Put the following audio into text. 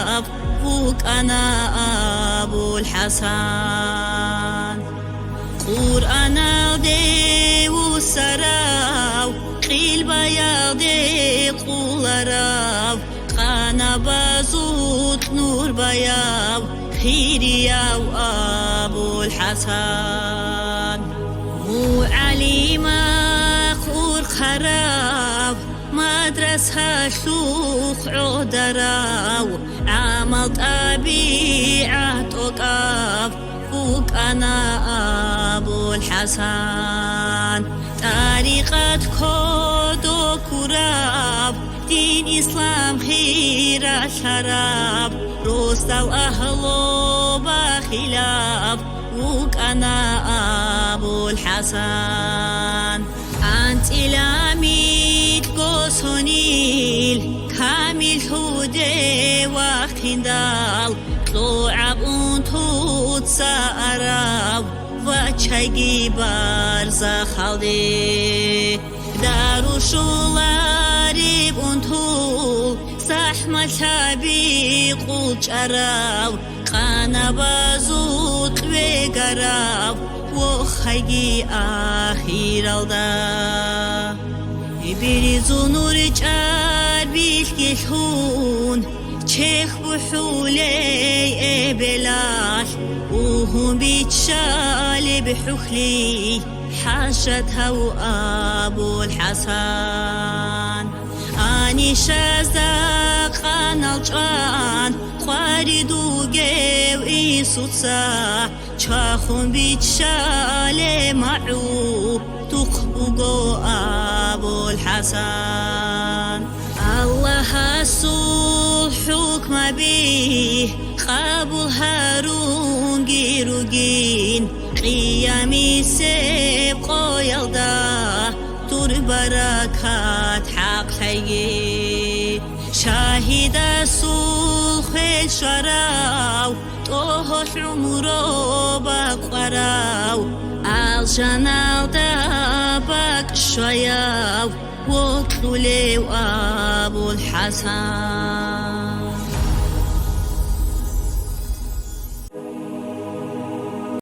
شراب بوك أنا أبو الحسن قرآن دي وسراو قيل بياضي قولراو قانا بازوت نور بياو خيرياو أبو الحسن مو عليما خور خراو مدرسة شوخ عودراو عمل طبيعة توقف فوق أنا أبو الحسن طريقة كودو كراب دين إسلام خير شراب روستا وأهلو بخلاف فوق أنا أبو الحسن أنت إلامي قوسونيل كامل هودي وخندال طلوع بونتوت سأراو وچايجي بارزا خالدي دارو شولاري بونتو زحمة شابي قوچ أراو قانا بازوت ويقراو وخيجي آخير الدا بريزو نور جار بالكلهون شيخ بحولي بلاش وهم بيتشالي بحخلي حاشتها وأبو الحسن أني شازاق أنا الجان خواردو جيو إيسوتسا شاخون بيتشالي معو تقبقو أبو الحسن الله الصلح حكم به قابل هارون جيروجين قيامي سبقو يلدا تور بركات حق حيي شاهد الصلح الشراو طوهش عمرو بقراو الجنال دابك شياو وطلولي وأبو الحسن